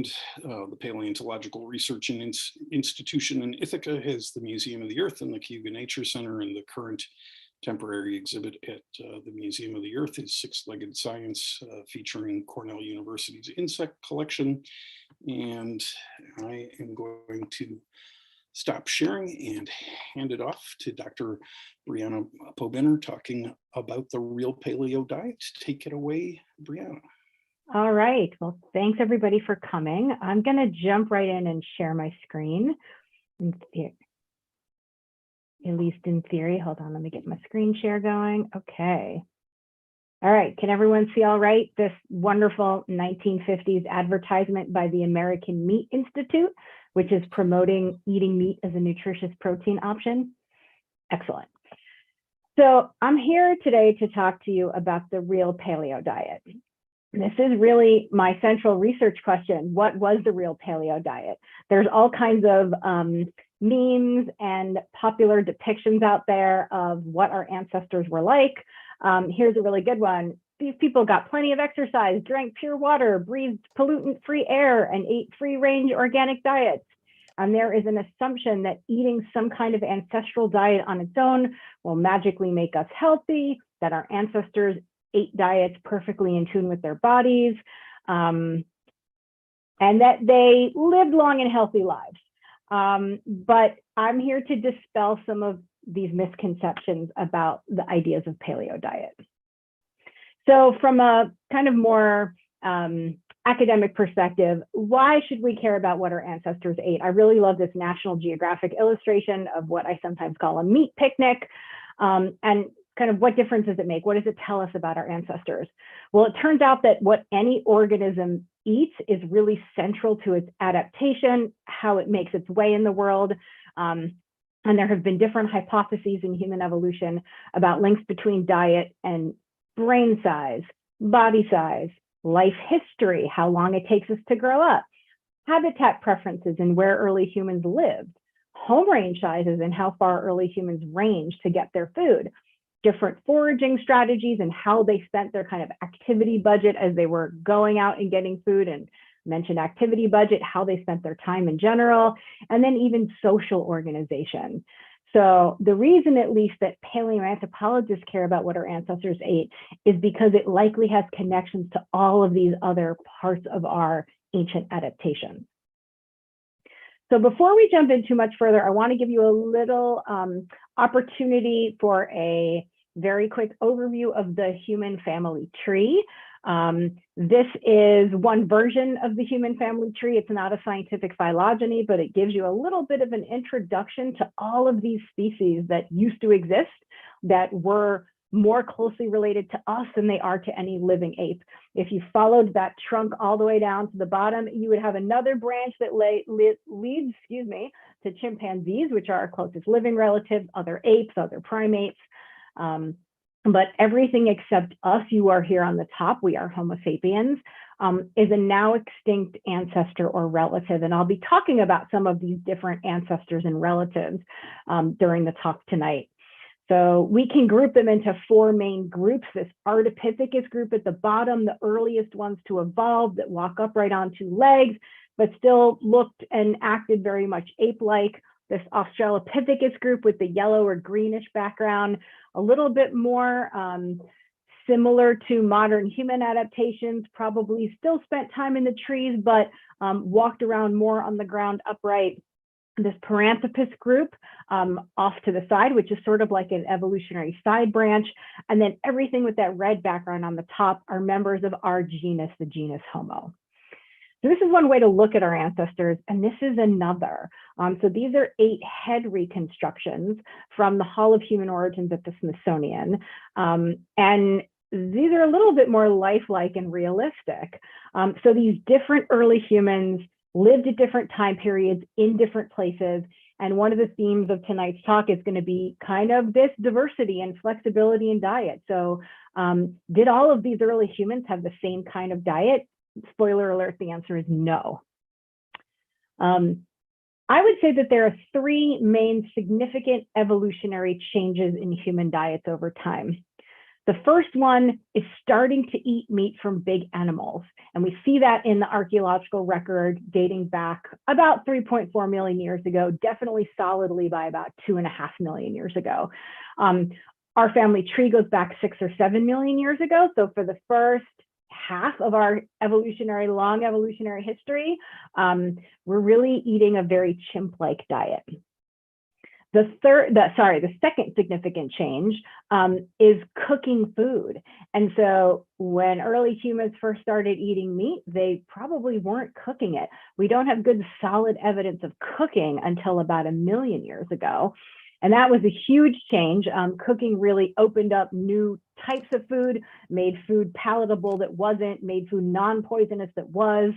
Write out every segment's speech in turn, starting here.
The Paleontological Research Institution in Ithaca has the Museum of the Earth and the Kiwi Nature Center, and the current temporary exhibit at the Museum of the Earth is Six-Legged Science, featuring Cornell University's insect collection. And I am going to stop sharing and hand it off to Dr. Briana Pobiner talking about the real paleo diet. Take it away, Briana. All right, well, thanks everybody for coming. I'm gonna jump right in and share my screen, at least in theory. Hold on, let me get my screen share going. Okay. All right, can everyone see all right? This wonderful 1950s advertisement by the American Meat Institute, which is promoting eating meat as a nutritious protein option. Excellent. So I'm here today to talk to you about the real paleo diet. This is really my central research question. What was the real paleo diet? There's all kinds of memes and popular depictions out there of what our ancestors were like. Here's a really good one. These people got plenty of exercise, drank pure water, breathed pollutant-free air, and ate free-range organic diets. And there is an assumption that eating some kind of ancestral diet on its own will magically make us healthy, that our ancestors ate diets perfectly in tune with their bodies, and that they lived long and healthy lives. But I'm here to dispel some of these misconceptions about the ideas of paleo diet. So from a kind of more academic perspective, why should we care about what our ancestors ate? I really love this National Geographic illustration of what I sometimes call a meat picnic, and kind of what difference does it make? What does it tell us about our ancestors? Well, it turns out that what any organism eats is really central to its adaptation, how it makes its way in the world. And there have been different hypotheses in human evolution about links between diet and brain size, body size, life history, how long it takes us to grow up, habitat preferences and where early humans lived, home range sizes and how far early humans ranged to get their food, different foraging strategies and how they spent their kind of activity budget as they were going out and getting food, and mentioned activity budget, how they spent their time in general, and then even social organization. So the reason, at least, that paleoanthropologists care about what our ancestors ate is because it likely has connections to all of these other parts of our ancient adaptation. So before we jump in too much further, I want to give you a little opportunity for a very quick overview of the human family tree. This is one version of the human family tree. It's not a scientific phylogeny, but it gives you a little bit of an introduction to all of these species that used to exist that were more closely related to us than they are to any living ape. If you followed that trunk all the way down to the bottom, you would have another branch that leads to chimpanzees, which are our closest living relatives, other apes, other primates. But everything except us, you are here on the top, we are Homo sapiens, is a now extinct ancestor or relative. And I'll be talking about some of these different ancestors and relatives during the talk tonight. So we can group them into four main groups. This Ardipithecus group at the bottom, the earliest ones to evolve that walk upright on two legs, but still looked and acted very much ape-like. This Australopithecus group with the yellow or greenish background, a little bit more similar to modern human adaptations, probably still spent time in the trees, but walked around more on the ground upright. This Paranthropus group off to the side, which is sort of like an evolutionary side branch. And then everything with that red background on the top are members of our genus, the genus Homo. So this is one way to look at our ancestors, and this is another. So these are 8 head reconstructions from the Hall of Human Origins at the Smithsonian. And these are a little bit more lifelike and realistic. So these different early humans lived at different time periods in different places. And one of the themes of tonight's talk is going to be kind of this diversity and flexibility in diet. So did all of these early humans have the same kind of diet? Spoiler alert, the answer is no. I would say that there are 3 main significant evolutionary changes in human diets over time. The first one is starting to eat meat from big animals. And we see that in the archaeological record dating back about 3.4 million years ago, definitely solidly by about 2.5 million years ago. Our family tree goes back 6 or 7 million years ago. So for the first half of our long evolutionary history, we're really eating a very chimp-like diet. The second significant change is cooking food. And so when early humans first started eating meat, they probably weren't cooking it. We don't have good solid evidence of cooking until about 1 million years ago. And that was a huge change. Cooking really opened up new types of food, made food palatable that wasn't, made food non-poisonous that was,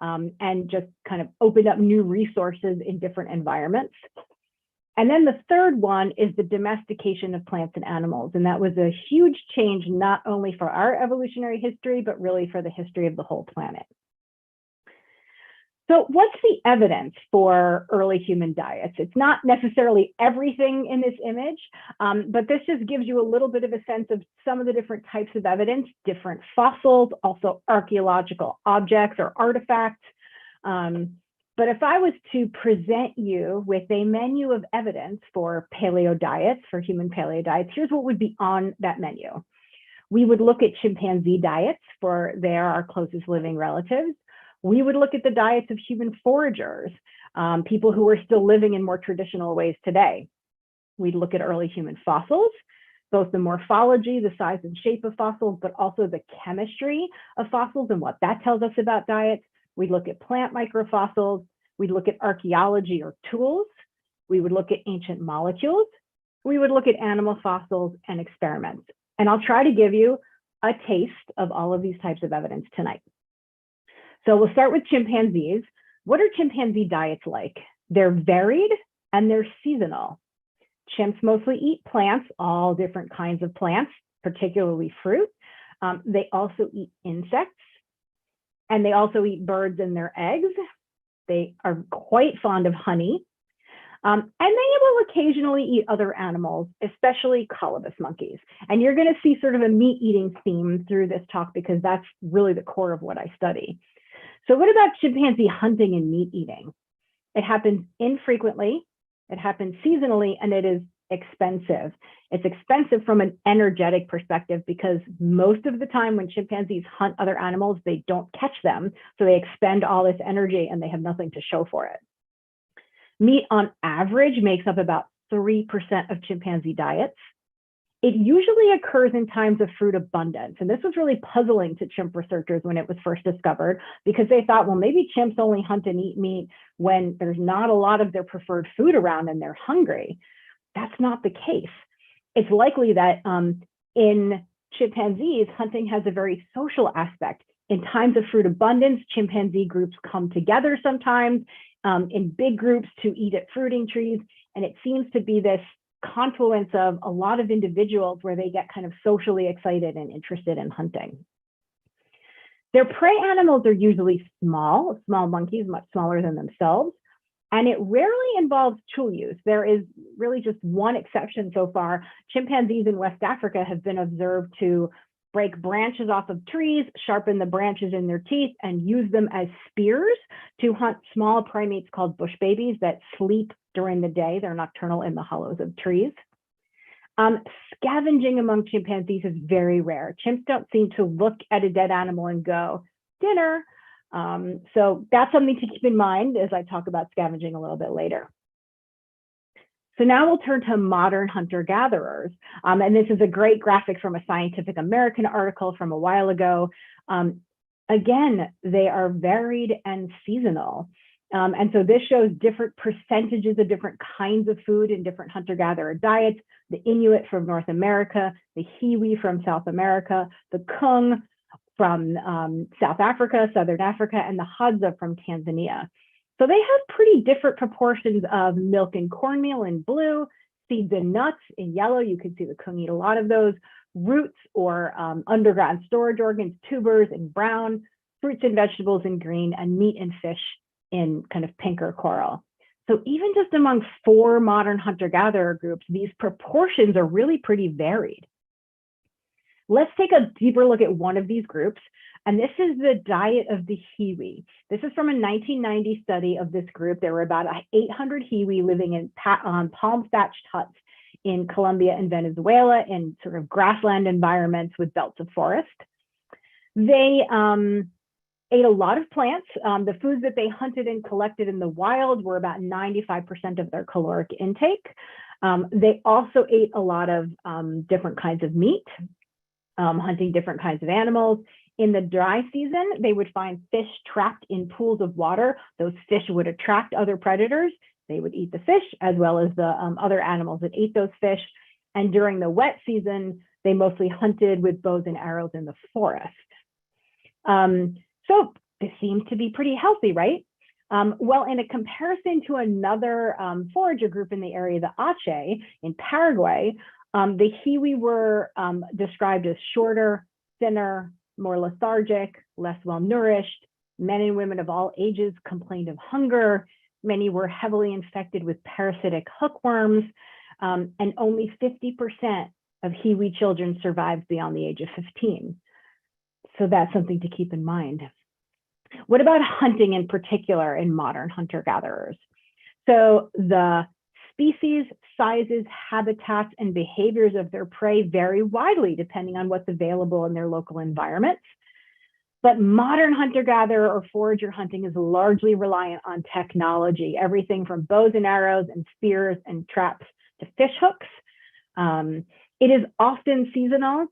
and just kind of opened up new resources in different environments. And then the third one is the domestication of plants and animals. And that was a huge change, not only for our evolutionary history, but really for the history of the whole planet. So what's the evidence for early human diets? It's not necessarily everything in this image, but this just gives you a little bit of a sense of some of the different types of evidence, different fossils, also archaeological objects or artifacts. But if I was to present you with a menu of evidence for paleo diets, for human paleo diets, here's what would be on that menu. We would look at chimpanzee diets, for they are our closest living relatives. We would look at the diets of human foragers, people who are still living in more traditional ways today. We'd look at early human fossils, both the morphology, the size and shape of fossils, but also the chemistry of fossils and what that tells us about diets. We'd look at plant microfossils. We'd look at archaeology or tools. We would look at ancient molecules. We would look at animal fossils and experiments. And I'll try to give you a taste of all of these types of evidence tonight. So we'll start with chimpanzees. What are chimpanzee diets like? They're varied and they're seasonal. Chimps mostly eat plants, all different kinds of plants, particularly fruit. They also eat insects, and they also eat birds and their eggs. They are quite fond of honey. And they will occasionally eat other animals, especially colobus monkeys. And you're going to see sort of a meat-eating theme through this talk because that's really the core of what I study. So what about chimpanzee hunting and meat eating? It happens infrequently, it happens seasonally, and it is expensive. It's expensive from an energetic perspective because most of the time when chimpanzees hunt other animals, they don't catch them. So they expend all this energy and they have nothing to show for it. Meat on average makes up about 3% of chimpanzee diets. It usually occurs in times of fruit abundance. And this was really puzzling to chimp researchers when it was first discovered, because they thought, well, maybe chimps only hunt and eat meat when there's not a lot of their preferred food around and they're hungry. That's not the case. It's likely that in chimpanzees, hunting has a very social aspect. In times of fruit abundance, chimpanzee groups come together sometimes in big groups to eat at fruiting trees. And it seems to be this confluence of a lot of individuals where they get kind of socially excited and interested in hunting. Their prey animals are usually small monkeys, much smaller than themselves, and it rarely involves tool use. There is really just one exception so far. Chimpanzees in West Africa have been observed to break branches off of trees, sharpen the branches in their teeth, and use them as spears to hunt small primates called bush babies that sleep during the day. They're nocturnal in the hollows of trees. Scavenging among chimpanzees is very rare. Chimps don't seem to look at a dead animal and go, dinner. So that's something to keep in mind as I talk about scavenging a little bit later. So now we'll turn to modern hunter-gatherers. And this is a great graphic from a Scientific American article from a while ago. Again, they are varied and seasonal. And so this shows different percentages of different kinds of food in different hunter-gatherer diets. The Inuit from North America, the Kiwi from South America, the Kung from South Africa, Southern Africa, and the Hadza from Tanzania. So they have pretty different proportions of milk and cornmeal in blue, seeds and nuts in yellow. You can see the Kung eat a lot of those. Roots or underground storage organs, tubers in brown, fruits and vegetables in green, and meat and fish in kind of pink or coral. So even just among 4 modern hunter-gatherer groups, these proportions are really pretty varied. Let's take a deeper look at one of these groups. And this is the diet of the Kiwi. This is from a 1990 study of this group. There were about 800 Kiwi living in palm thatched huts in Colombia and Venezuela in sort of grassland environments with belts of forest. They ate a lot of plants. The foods that they hunted and collected in the wild were about 95% of their caloric intake. They also ate a lot of different kinds of meat, hunting different kinds of animals. In the dry season, they would find fish trapped in pools of water. Those fish would attract other predators. They would eat the fish as well as the other animals that ate those fish. And during the wet season, they mostly hunted with bows and arrows in the forest. So this seems to be pretty healthy, right? Well, in a comparison to another forager group in the area, the Ache in Paraguay, the Kiwi were described as shorter, thinner, more lethargic, less well-nourished. Men and women of all ages complained of hunger. Many were heavily infected with parasitic hookworms, and only 50% of Kiwi children survived beyond the age of 15. So that's something to keep in mind. What about hunting in particular in modern hunter-gatherers? So the species, sizes, habitats, and behaviors of their prey vary widely depending on what's available in their local environments. But modern hunter-gatherer or forager hunting is largely reliant on technology, everything from bows and arrows and spears and traps to fish hooks. It is often seasonal.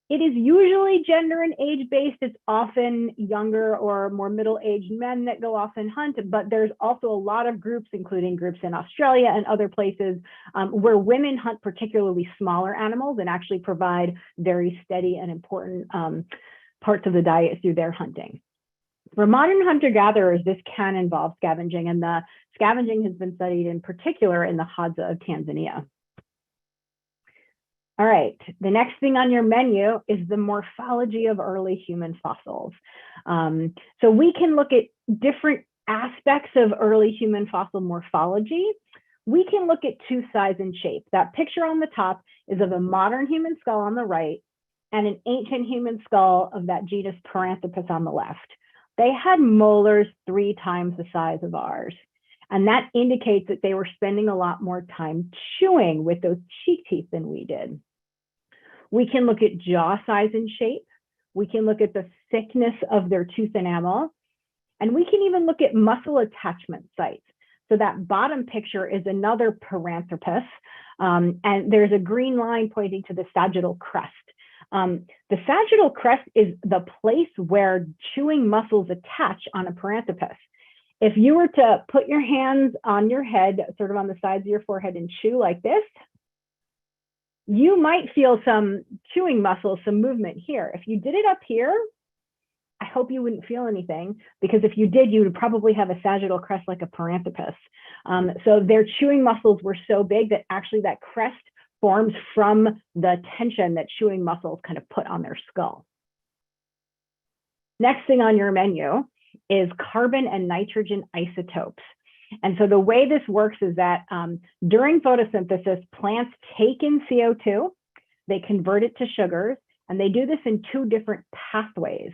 It is usually gender and age-based. It's often younger or more middle-aged men that go off and hunt, but there's also a lot of groups, including groups in Australia and other places, where women hunt particularly smaller animals and actually provide very steady and important parts of the diet through their hunting. For modern hunter-gatherers, this can involve scavenging, and the scavenging has been studied in particular in the Hadza of Tanzania. All right, the next thing on your menu is the morphology of early human fossils. So we can look at different aspects of early human fossil morphology. We can look at two size and shape. That picture on the top is of a modern human skull on the right and an ancient human skull of that genus Paranthropus on the left. They had molars 3 times the size of ours. And that indicates that they were spending a lot more time chewing with those cheek teeth than we did. We can look at jaw size and shape. We can look at the thickness of their tooth enamel. And we can even look at muscle attachment sites. So that bottom picture is another Paranthropus. And there's a green line pointing to the Sagittal Crest. The Sagittal Crest is the place where chewing muscles attach on a Paranthropus. If you were to put your hands on your head, sort of on the sides of your forehead and chew like this, you might feel some chewing muscles, some movement here. If you did it up here, I hope you wouldn't feel anything, because if you did, you would probably have a sagittal crest like a Paranthropus. So their chewing muscles were so big that actually that crest forms from the tension that chewing muscles kind of put on their skull. Next thing on your menu is carbon and nitrogen isotopes. And so the way this works is that during photosynthesis, plants take in CO2, they convert it to sugars, and they do this in 2 different pathways.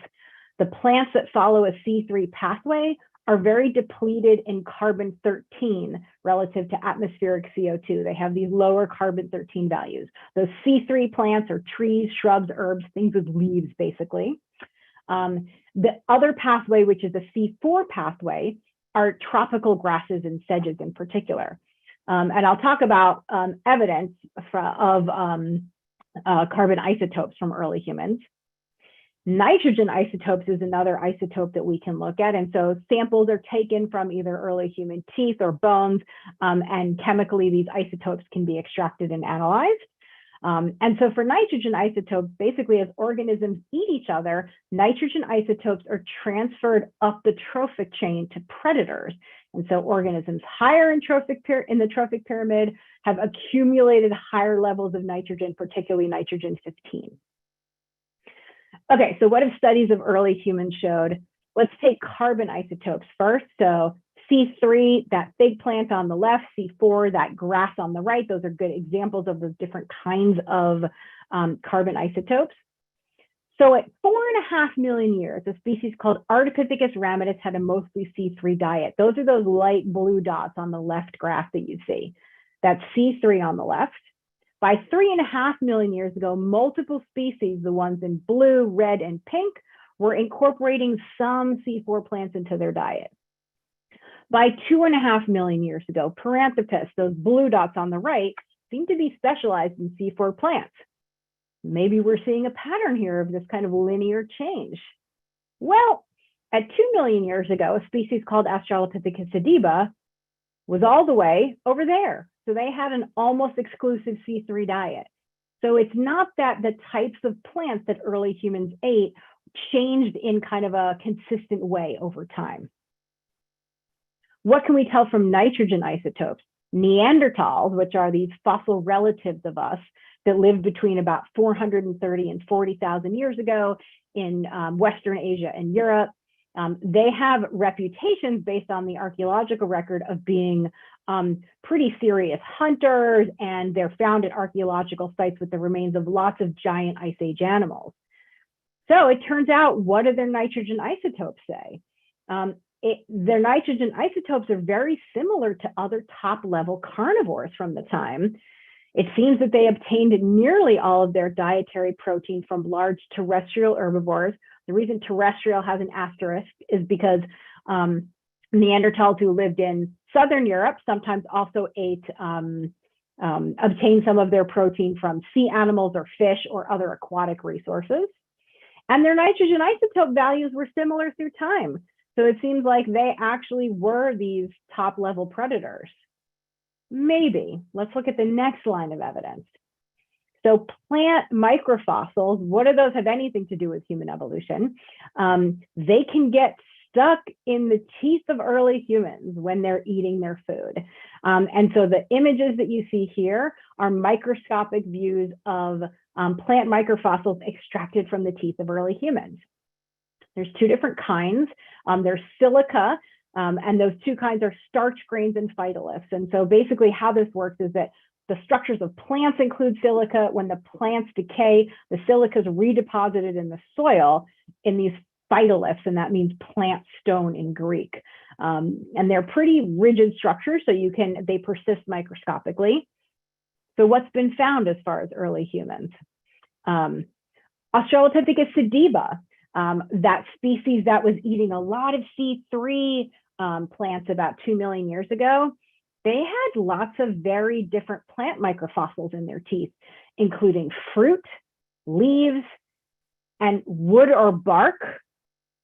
The plants that follow a C3 pathway are very depleted in carbon-13 relative to atmospheric CO2. They have these lower carbon-13 values. Those C3 plants are trees, shrubs, herbs, things with leaves, basically. The other pathway, which is the C4 pathway, are tropical grasses and sedges in particular. And I'll talk about evidence of carbon isotopes from early humans. Nitrogen isotopes is another isotope that we can look at. And so samples are taken from either early human teeth or bones, and chemically these isotopes can be extracted and analyzed. And so for nitrogen isotopes, basically as organisms eat each other, nitrogen isotopes are transferred up the trophic chain to predators. And so organisms higher in the trophic pyramid have accumulated higher levels of nitrogen, particularly nitrogen 15. Okay, so what have studies of early humans showed? Let's take carbon isotopes first. So C3, that big plant on the left, C4, that grass on the right. Those are good examples of the different kinds of carbon isotopes. So at 4.5 million years, a species called Ardipithecus ramidus had a mostly C3 diet. Those are those light blue dots on the left graph that you see. That's C3 on the left. By 3.5 million years ago, multiple species, the ones in blue, red, and pink, were incorporating some C4 plants into their diet. By 2.5 million years ago, Paranthropus, those blue dots on the right, seem to be specialized in C4 plants. Maybe we're seeing a pattern here of this kind of linear change. Well, at 2 million years ago, a species called Australopithecus Sediba was all the way over there. So they had an almost exclusive C3 diet. So it's not that the types of plants that early humans ate changed in kind of a consistent way over time. What can we tell from nitrogen isotopes? Neanderthals, which are these fossil relatives of us that lived between about 430 and 40,000 years ago in Western Asia and Europe, they have reputations based on the archaeological record of being pretty serious hunters, and they're found at archaeological sites with the remains of lots of giant ice age animals. So it turns out, what do their nitrogen isotopes say? Their nitrogen isotopes are very similar to other top-level carnivores from the time. It seems that they obtained nearly all of their dietary protein from large terrestrial herbivores. The reason terrestrial has an asterisk is because Neanderthals who lived in Southern Europe sometimes also obtained some of their protein from sea animals or fish or other aquatic resources. And their nitrogen isotope values were similar through time. So it seems like they actually were these top-level predators. Maybe. Let's look at the next line of evidence. So plant microfossils, what do those have anything to do with human evolution? They can get stuck in the teeth of early humans when they're eating their food. And so the images that you see here are microscopic views of plant microfossils extracted from the teeth of early humans. There's two different kinds. There's silica, and those two kinds are starch grains and phytoliths. And so basically how this works is that the structures of plants include silica. When the plants decay, the silica is redeposited in the soil in these phytoliths, and that means plant stone in Greek. And they're pretty rigid structures, so they persist microscopically. So what's been found as far as early humans? Australopithecus Sediba, that species that was eating a lot of C3 plants about 2 million years ago, they had lots of very different plant microfossils in their teeth, including fruit, leaves, and wood or bark.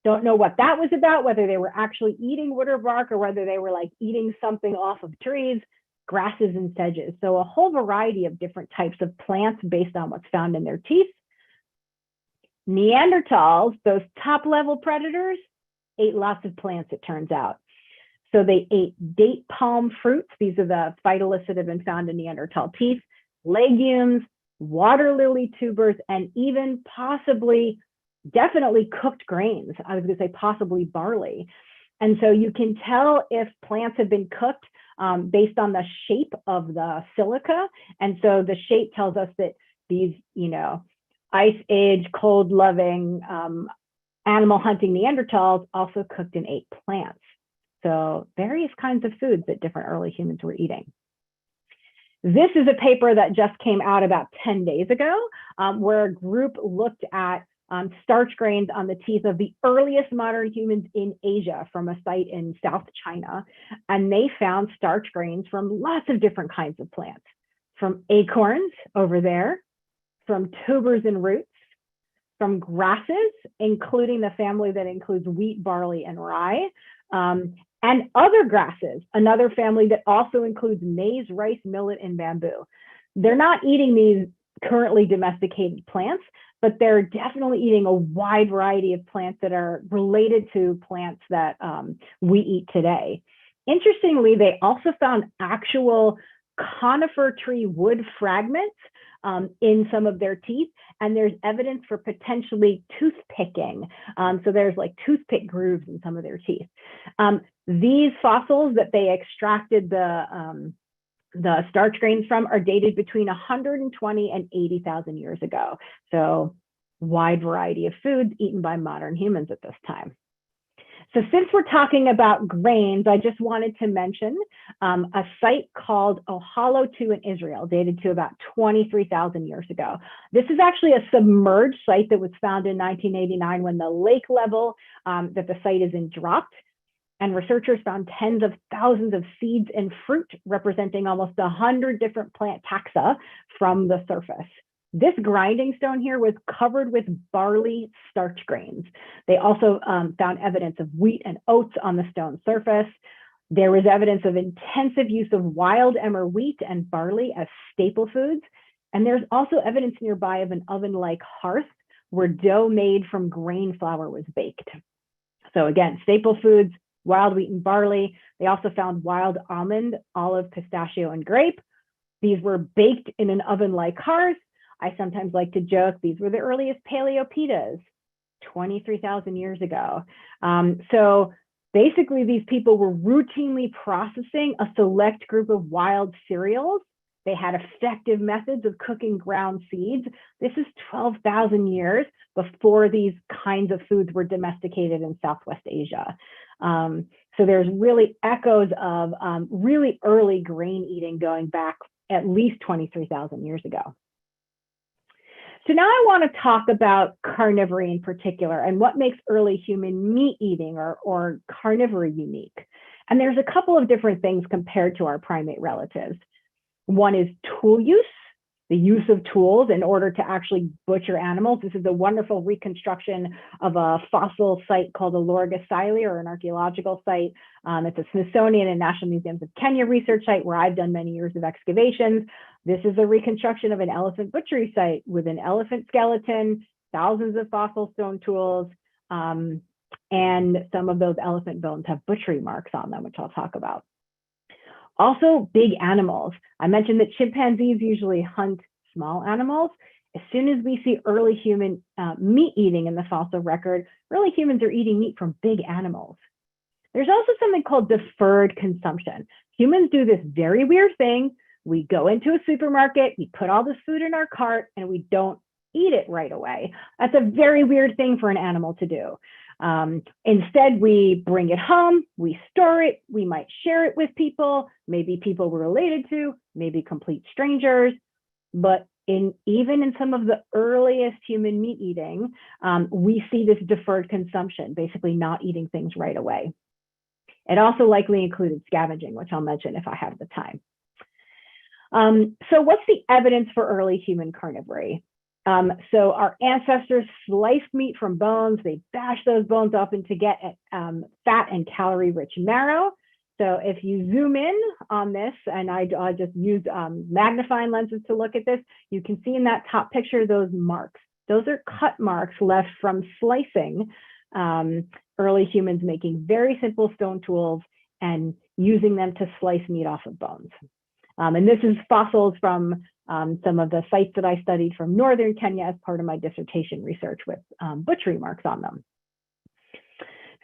Don't know what that was about, whether they were actually eating wood or bark or whether they were like eating something off of trees, grasses, and sedges. So a whole variety of different types of plants based on what's found in their teeth. Neanderthals, those top-level predators, ate lots of plants, it turns out. So they ate date palm fruits. These are the phytoliths that have been found in Neanderthal teeth, legumes, water lily tubers, and even definitely cooked grains. I was going to say possibly barley. And so you can tell if plants have been cooked based on the shape of the silica. And so the shape tells us that these, ice age, cold loving, animal hunting Neanderthals also cooked and ate plants. So various kinds of foods that different early humans were eating. This is a paper that just came out about 10 days ago, where a group looked at starch grains on the teeth of the earliest modern humans in Asia from a site in South China. And they found starch grains from lots of different kinds of plants, from acorns over there, from tubers and roots, from grasses, including the family that includes wheat, barley, and rye, and other grasses, another family that also includes maize, rice, millet, and bamboo. They're not eating these currently domesticated plants, but they're definitely eating a wide variety of plants that are related to plants that we eat today. Interestingly, they also found actual conifer tree wood fragments in some of their teeth, and there's evidence for potentially toothpicking. So there's like toothpick grooves in some of their teeth. These fossils that they extracted the starch grains from are dated between 120 and 80,000 years ago. So wide variety of foods eaten by modern humans at this time. So since we're talking about grains, I just wanted to mention a site called Ohala 2 in Israel, dated to about 23,000 years ago. This is actually a submerged site that was found in 1989 when the lake level that the site is in dropped. And researchers found tens of thousands of seeds and fruit representing almost 100 different plant taxa from the surface. This grinding stone here was covered with barley starch grains. They also found evidence of wheat and oats on the stone surface. There was evidence of intensive use of wild emmer wheat and barley as staple foods. And there's also evidence nearby of an oven-like hearth where dough made from grain flour was baked. So again, staple foods, wild wheat and barley. They also found wild almond, olive, pistachio, and grape. These were baked in an oven-like hearth. I sometimes like to joke, these were the earliest Paleopitas, 23,000 years ago. So basically, these people were routinely processing a select group of wild cereals. They had effective methods of cooking ground seeds. This is 12,000 years before these kinds of foods were domesticated in Southwest Asia. So there's really echoes of really early grain eating going back at least 23,000 years ago. So now I want to talk about carnivory in particular and what makes early human meat eating or carnivory unique. And there's a couple of different things compared to our primate relatives. One is tool use, the use of tools in order to actually butcher animals. This is a wonderful reconstruction of a fossil site called the Lorgasili, or an archaeological site. It's a Smithsonian and National Museums of Kenya research site where I've done many years of excavations. This is a reconstruction of an elephant butchery site with an elephant skeleton, thousands of fossil stone tools, and some of those elephant bones have butchery marks on them, which I'll talk about. Also, big animals. I mentioned that chimpanzees usually hunt small animals. As soon as we see early human meat eating in the fossil record, early humans are eating meat from big animals. There's also something called deferred consumption. Humans do this very weird thing. We go into a supermarket, we put all this food in our cart, and we don't eat it right away. That's a very weird thing for an animal to do. Instead, we bring it home, we store it, we might share it with people, maybe people we're related to, maybe complete strangers. But even in some of the earliest human meat eating, we see this deferred consumption, basically not eating things right away. It also likely included scavenging, which I'll mention if I have the time. So what's the evidence for early human carnivory? So our ancestors sliced meat from bones. They bashed those bones up to get fat and calorie-rich marrow. So if you zoom in on this, and I just used magnifying lenses to look at this, you can see in that top picture those marks. Those are cut marks left from slicing, early humans making very simple stone tools and using them to slice meat off of bones. And this is fossils from some of the sites that I studied from northern Kenya as part of my dissertation research with butchery marks on them.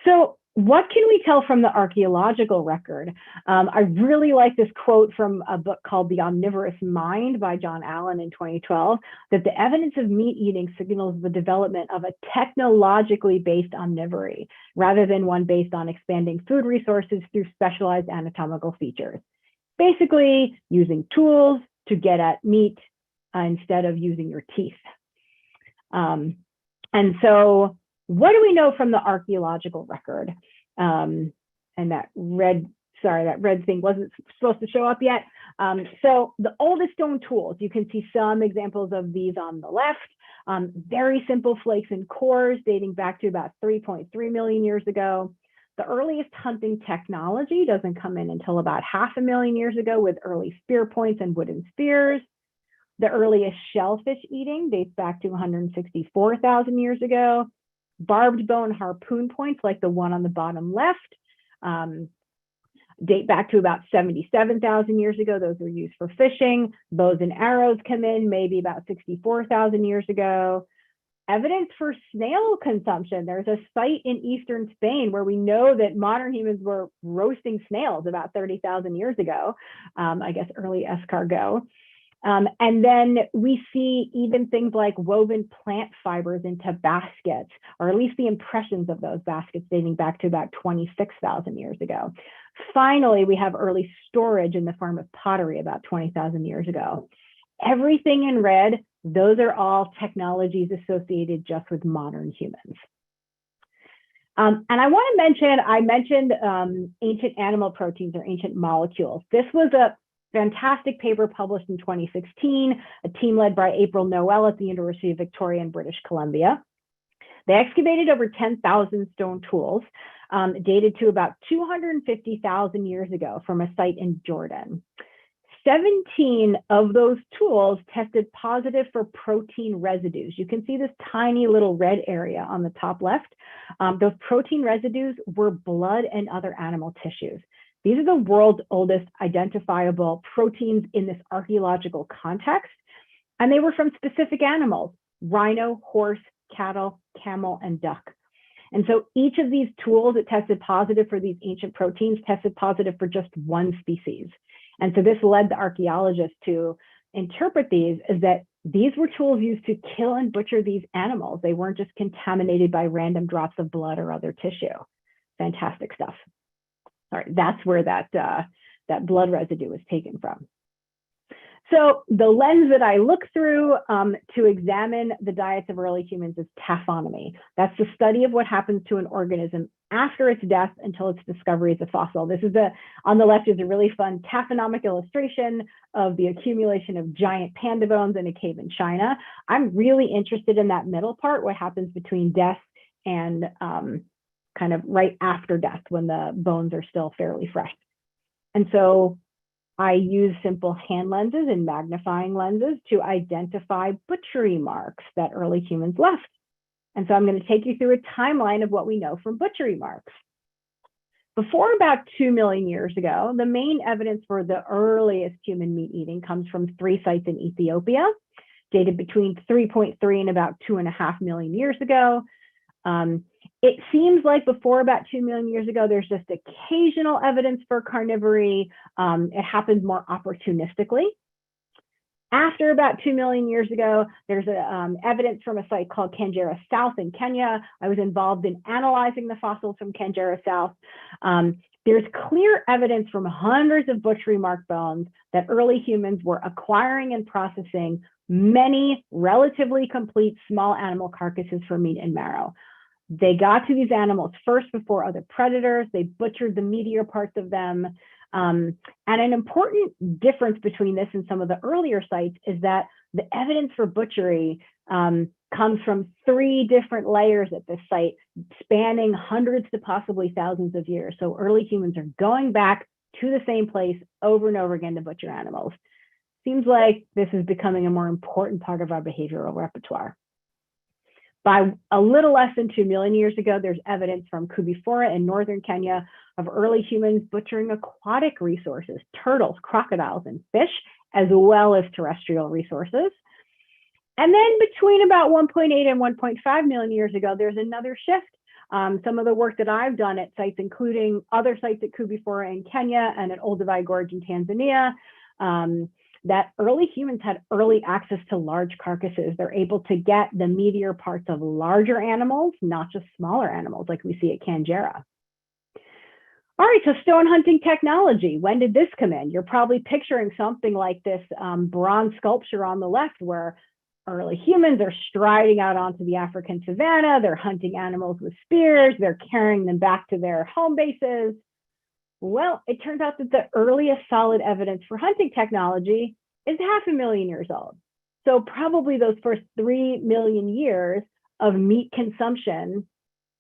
So what can we tell from the archaeological record? I really like this quote from a book called The Omnivorous Mind by John Allen in 2012, that the evidence of meat eating signals the development of a technologically based omnivory, rather than one based on expanding food resources through specialized anatomical features. Basically, using tools to get at meat instead of using your teeth. And so what do we know from the archaeological record? And that red thing wasn't supposed to show up yet. So the oldest stone tools, you can see some examples of these on the left. Very simple flakes and cores dating back to about 3.3 million years ago. The earliest hunting technology doesn't come in until about 500,000 years ago with early spear points and wooden spears. The earliest shellfish eating dates back to 164,000 years ago. Barbed bone harpoon points, like the one on the bottom left, date back to about 77,000 years ago. Those were used for fishing. Bows and arrows come in maybe about 64,000 years ago. Evidence for snail consumption. There's a site in eastern Spain where we know that modern humans were roasting snails about 30,000 years ago, I guess early escargot. And then we see even things like woven plant fibers into baskets, or at least the impressions of those baskets dating back to about 26,000 years ago. Finally, we have early storage in the form of pottery about 20,000 years ago. Everything in red, those are all technologies associated just with modern humans. And I want to mention, I mentioned ancient animal proteins or ancient molecules. This was a fantastic paper published in 2016, a team led by April Noel at the University of Victoria in British Columbia. They excavated over 10,000 stone tools dated to about 250,000 years ago from a site in Jordan. 17 of those tools tested positive for protein residues. You can see this tiny little red area on the top left. Those protein residues were blood and other animal tissues. These are the world's oldest identifiable proteins in this archaeological context, and they were from specific animals: rhino, horse, cattle, camel, and duck. And so each of these tools that tested positive for these ancient proteins tested positive for just one species. And so this led the archaeologists to interpret these as that these were tools used to kill and butcher these animals. They weren't just contaminated by random drops of blood or other tissue. Fantastic stuff. All right, that's where that blood residue was taken from. So the lens that I look through to examine the diets of early humans is taphonomy. That's the study of what happens to an organism after its death until its discovery as a fossil. This is on the left is a really fun taphonomic illustration of the accumulation of giant panda bones in a cave in China. I'm really interested in that middle part, what happens between death and kind of right after death when the bones are still fairly fresh. And so I use simple hand lenses and magnifying lenses to identify butchery marks that early humans left. And so I'm going to take you through a timeline of what we know from butchery marks. Before about 2 million years ago, the main evidence for the earliest human meat eating comes from 3 sites in Ethiopia, dated between 3.3 and about 2.5 million years ago. It seems like before about 2 million years ago, there's just occasional evidence for carnivory. It happened more opportunistically. After about 2 million years ago, there's evidence from a site called Kangera South in Kenya. I was involved in analyzing the fossils from Kangera South. There's clear evidence from hundreds of butchery mark bones that early humans were acquiring and processing many relatively complete small animal carcasses for meat and marrow. They got to these animals first before other predators. They butchered the meatier parts of them. And an important difference between this and some of the earlier sites is that the evidence for butchery comes from 3 different layers at this site, spanning hundreds to possibly thousands of years. So early humans are going back to the same place over and over again to butcher animals. Seems like this is becoming a more important part of our behavioral repertoire. By a little less than 2 million years ago, there's evidence from Kubifora in northern Kenya of early humans butchering aquatic resources, turtles, crocodiles, and fish, as well as terrestrial resources. And then between about 1.8 and 1.5 million years ago, there's another shift. Some of the work that I've done at sites, including other sites at Kubifora in Kenya and at Olduvai Gorge in Tanzania, that early humans had early access to large carcasses. They're able to get the meatier parts of larger animals, not just smaller animals like we see at Kangera. All right, so stone hunting technology. When did this come in? You're probably picturing something like this bronze sculpture on the left where early humans are striding out onto the African savanna. They're hunting animals with spears. They're carrying them back to their home bases. Well, it turns out that the earliest solid evidence for hunting technology is 500,000 years old. So probably those first 3 million years of meat consumption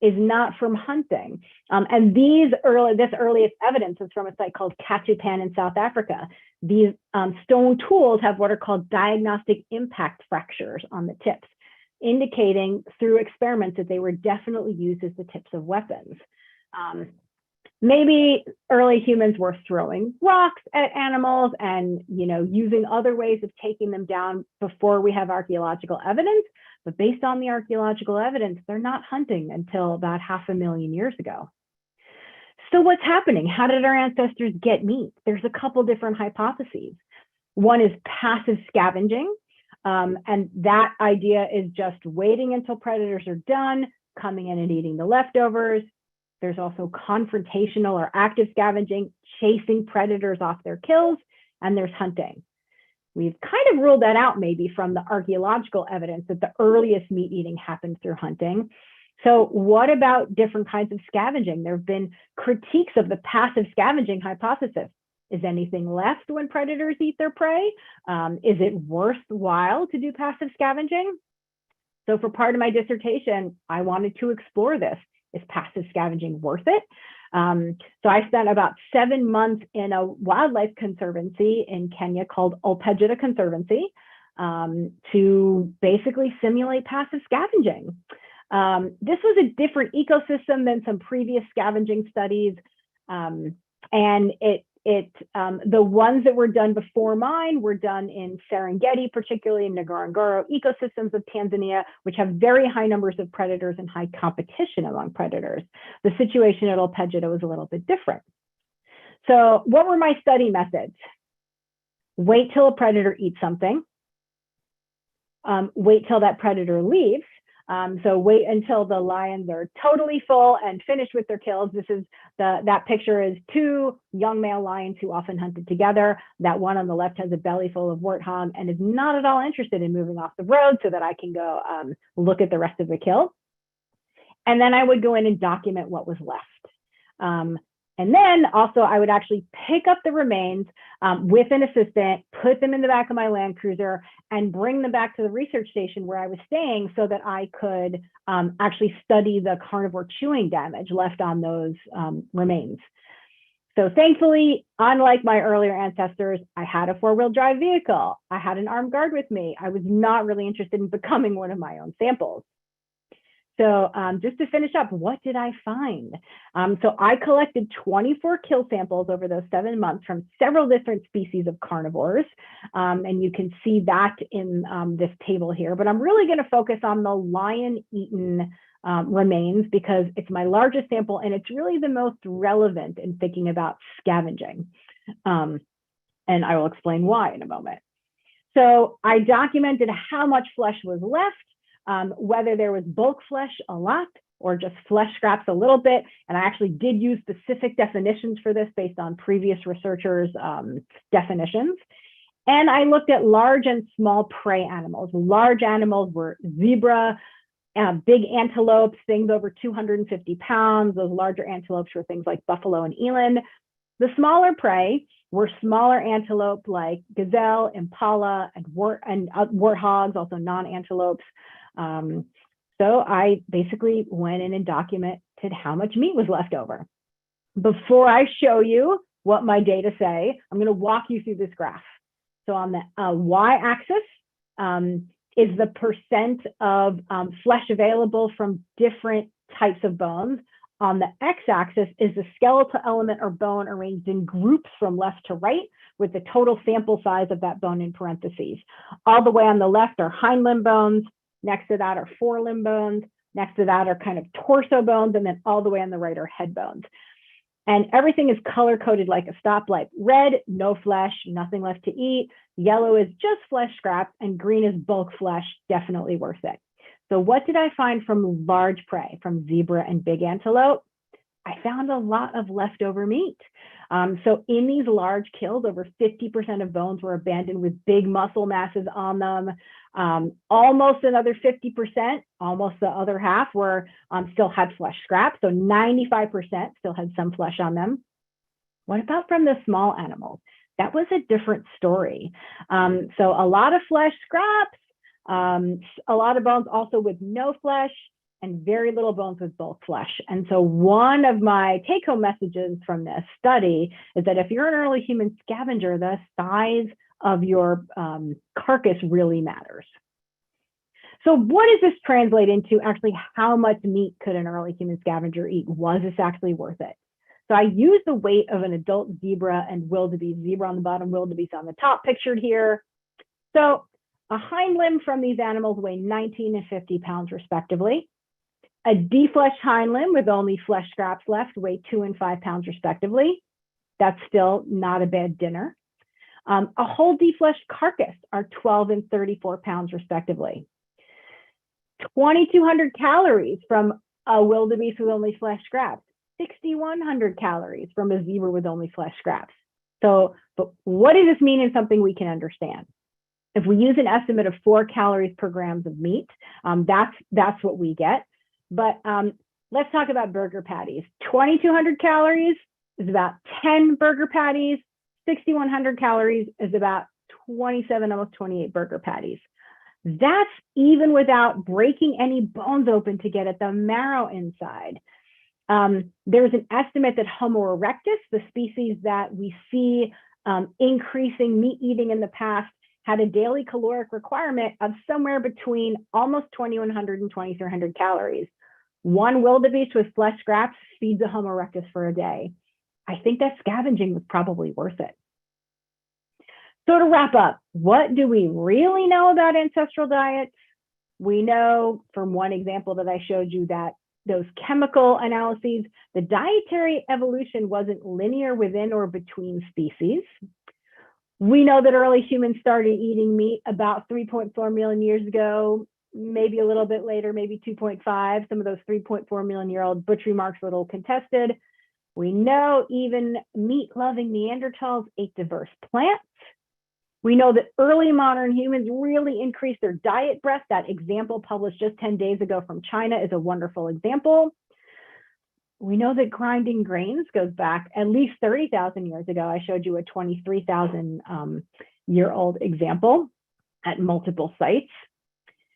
is not from hunting. And this earliest evidence is from a site called Katupan in South Africa. These stone tools have what are called diagnostic impact fractures on the tips, indicating through experiments that they were definitely used as the tips of weapons. Maybe early humans were throwing rocks at animals and using other ways of taking them down before we have archaeological evidence. But based on the archaeological evidence, they're not hunting until about 500,000 years ago. So what's happening? How did our ancestors get meat? There's a couple different hypotheses. One is passive scavenging. And that idea is just waiting until predators are done, coming in and eating the leftovers. There's also confrontational or active scavenging, chasing predators off their kills, and there's hunting. We've kind of ruled that out maybe from the archaeological evidence that the earliest meat eating happened through hunting. So what about different kinds of scavenging? There have been critiques of the passive scavenging hypothesis. Is anything left when predators eat their prey? Is it worthwhile to do passive scavenging? So for part of my dissertation, I wanted to explore this. Is passive scavenging worth it? So I spent about 7 months in a wildlife conservancy in Kenya called Alpegida Conservancy to basically simulate passive scavenging. This was a different ecosystem than some previous scavenging studies. And the ones that were done before mine were done in Serengeti, particularly in Ngorongoro ecosystems of Tanzania, which have very high numbers of predators and high competition among predators. The situation at Alpegida was a little bit different. So what were my study methods? Wait till a predator eats something. Wait till that predator leaves. So wait until the lions are totally full and finished with their kills. This is that picture is 2 young male lions who often hunted together. That one on the left has a belly full of warthog and is not at all interested in moving off the road so that I can go look at the rest of the kill. And then I would go in and document what was left. And then also I would actually pick up the remains with an assistant, put them in the back of my Land Cruiser and bring them back to the research station where I was staying so that I could actually study the carnivore chewing damage left on those remains. So thankfully, unlike my earlier ancestors, I had a 4-wheel drive vehicle. I had an armed guard with me. I was not really interested in becoming one of my own samples. So just to finish up, what did I find? So I collected 24 kill samples over those 7 months from several different species of carnivores. And you can see that in this table here, but I'm really gonna focus on the lion-eaten remains because it's my largest sample and it's really the most relevant in thinking about scavenging. And I will explain why in a moment. So I documented how much flesh was left, whether there was bulk flesh a lot or just flesh scraps a little bit. And I actually did use specific definitions for this based on previous researchers' definitions. And I looked at large and small prey animals. Large animals were zebra, big antelopes, things over 250 pounds. Those larger antelopes were things like buffalo and eland. The smaller prey were smaller antelope like gazelle, impala, and warthogs, also non-antelopes. So I basically went in and documented how much meat was left over. Before I show you what my data say, I'm going to walk you through this graph. So on the y-axis is the percent of flesh available from different types of bones. On the x-axis is the skeletal element or bone arranged in groups from left to right with the total sample size of that bone in parentheses. All the way on the left are hind limb bones. Next to that are forelimb bones. Next to that are kind of torso bones. And then all the way on the right are head bones. And everything is color coded like a stoplight. Red, no flesh, nothing left to eat. Yellow is just flesh scraps. And green is bulk flesh, definitely worth it. So what did I find from large prey, from zebra and big antelope? I found a lot of leftover meat. So in these large kills, over 50% of bones were abandoned with big muscle masses on them. Almost another 50%, almost the other half were still had flesh scraps. So 95% still had some flesh on them. What about from the small animals? That was a different story. So a lot of flesh scraps, a lot of bones also with no flesh, and very little bones with bulk flesh. And so one of my take-home messages from this study is that if you're an early human scavenger, the size of your carcass really matters. So what does this translate into actually? How much meat could an early human scavenger eat? Was this actually worth it? So I used the weight of an adult zebra and wildebeest, zebra on the bottom, wildebeest on the top, pictured here. So a hind limb from these animals weigh 19 and 50 pounds respectively. A defleshed hind limb with only flesh scraps left weigh 2 and 5 pounds respectively. That's still not a bad dinner. A whole defleshed carcass are 12 and 34 pounds respectively. 2,200 calories from a wildebeest with only flesh scraps, 6,100 calories from a zebra with only flesh scraps. So, but what does this mean in something we can understand? If we use an estimate of 4 calories per grams of meat, that's what we get. But let's talk about burger patties. 2,200 calories is about 10 burger patties. 6,100 calories is about 27, almost 28 burger patties. That's even without breaking any bones open to get at the marrow inside. There's an estimate that Homo erectus, the species that we see increasing meat eating in the past, had a daily caloric requirement of somewhere between almost 2,100 and 2,300 calories. One wildebeest with flesh scraps feeds a Homo erectus for a day. I think that scavenging was probably worth it. So to wrap up, what do we really know about ancestral diets? We know from one example that I showed you that those chemical analyses, the dietary evolution wasn't linear within or between species. We know that early humans started eating meat about 3.4 million years ago, maybe a little bit later, maybe 2.5. Some of those 3.4 million year old butchery marks were a little contested. We know even meat-loving Neanderthals ate diverse plants. We know that early modern humans really increased their diet breadth. That example published just 10 days ago from China is a wonderful example. We know that grinding grains goes back at least 30,000 years ago. I showed you a 23,000 year old example at multiple sites.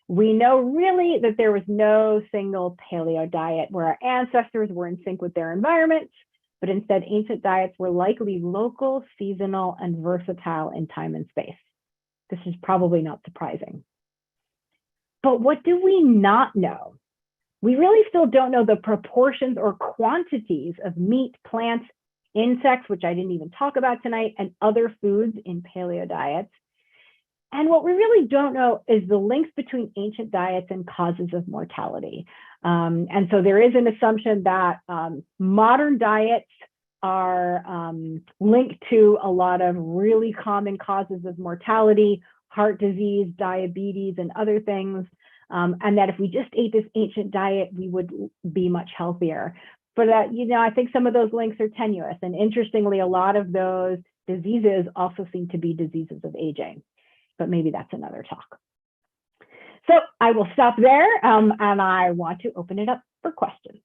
We know really that there was no single paleo diet where our ancestors were in sync with their environments, but instead ancient diets were likely local, seasonal, and versatile in time and space. This is probably not surprising. But what do we not know? We really still don't know the proportions or quantities of meat, plants, insects, which I didn't even talk about tonight, and other foods in paleo diets. And what we really don't know is the links between ancient diets and causes of mortality. And so there is an assumption that modern diets are linked to a lot of really common causes of mortality, heart disease, diabetes, and other things. And that if we just ate this ancient diet, we would be much healthier. But I think some of those links are tenuous. And interestingly, a lot of those diseases also seem to be diseases of aging. But maybe that's another talk. So I will stop there, and I want to open it up for questions.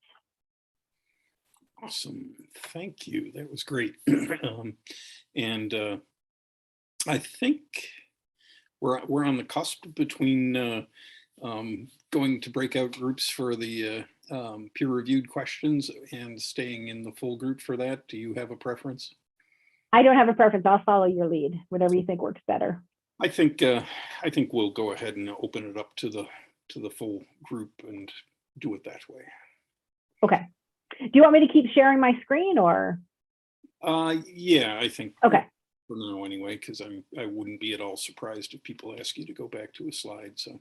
Awesome, thank you. That was great. I think we're on the cusp between going to breakout groups for the peer-reviewed questions and staying in the full group for that. Do you have a preference? I don't have a preference. I'll follow your lead, whatever you think works better. I think we'll go ahead and open it up to the full group and do it that way. Okay. Do you want me to keep sharing my screen or? Yeah, I think. Okay. For now, anyway, because I wouldn't be at all surprised if people ask you to go back to a slide. So.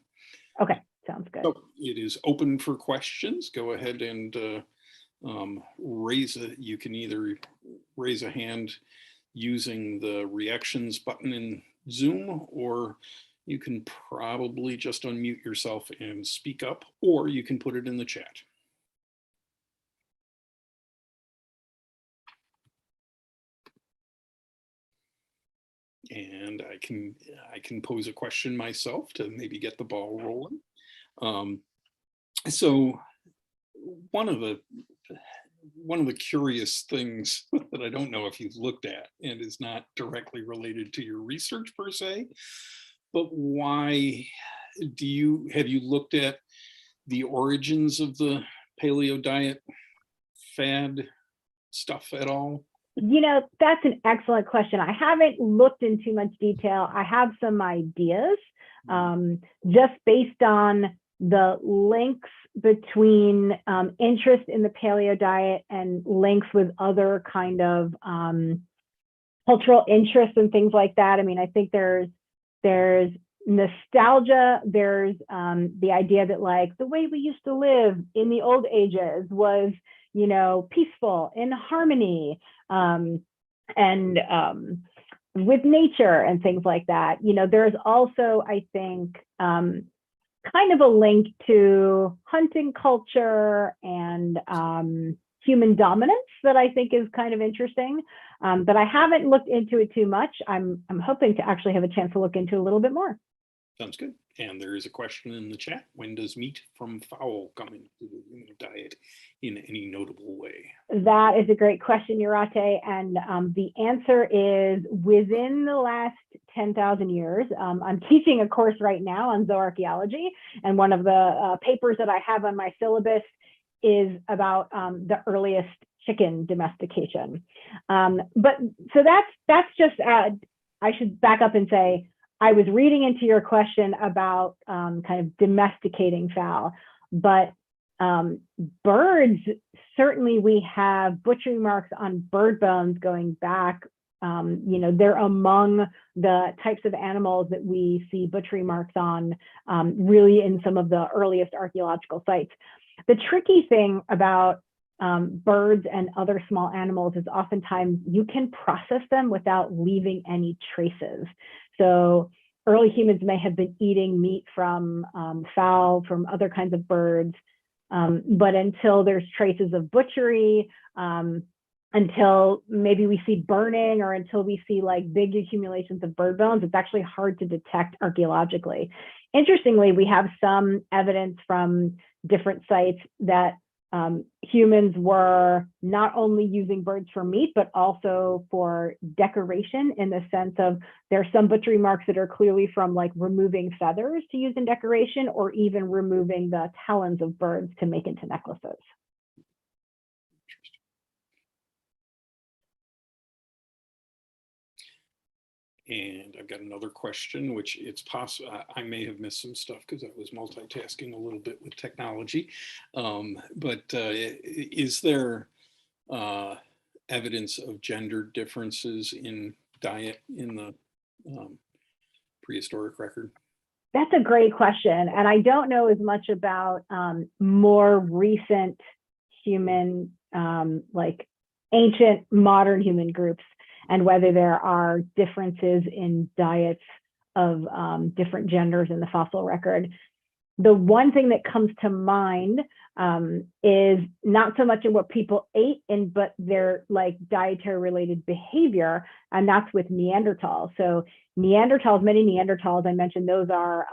Okay, sounds good. So it is open for questions. Go ahead and you can either raise a hand using the reactions button in Zoom, or you can probably just unmute yourself and speak up, or you can put it in the chat. And I can pose a question myself to maybe get the ball rolling. So one of the curious things that I don't know if you've looked at, and is not directly related to your research per se, but why have you looked at the origins of the paleo diet fad stuff at all? That's an excellent question. I haven't looked in too much detail. I have some ideas just based on the links between interest in the paleo diet and links with other kind of cultural interests and things like that. I mean, I think there's nostalgia. There's the idea that like the way we used to live in the old ages was, peaceful, in harmony. And with nature and things like that. You know, there's also, I think, kind of a link to hunting culture and human dominance that I think is kind of interesting. But I haven't looked into it too much. I'm hoping to actually have a chance to look into it a little bit more. Sounds good. And there is a question in the chat. When does meat from fowl come into the human diet in any notable way? That is a great question, Urate. And the answer is within the last 10,000 years. I'm teaching a course right now on zooarchaeology. And one of the papers that I have on my syllabus is about the earliest chicken domestication. But so that's just, I should back up and say, I was reading into your question about kind of domesticating fowl, but birds, certainly we have butchery marks on bird bones going back. You know, they're among the types of animals that we see butchery marks on really in some of the earliest archaeological sites. The tricky thing about birds and other small animals is oftentimes you can process them without leaving any traces. So early humans may have been eating meat from fowl, from other kinds of birds, but until there's traces of butchery, until maybe we see burning or until we see like big accumulations of bird bones, it's actually hard to detect archaeologically. Interestingly, we have some evidence from different sites that humans were not only using birds for meat, but also for decoration, in the sense of there are some butchery marks that are clearly from like removing feathers to use in decoration, or even removing the talons of birds to make into necklaces. And I've got another question, which it's possible I may have missed some stuff because I was multitasking a little bit with technology. But is there evidence of gender differences in diet in the prehistoric record? That's a great question. And I don't know as much about more recent human, like ancient modern human groups, and whether there are differences in diets of different genders in the fossil record. The one thing that comes to mind is not so much in what people ate, but their like dietary related behavior, and that's with Neanderthals. So Neanderthals, many Neanderthals, I mentioned, those are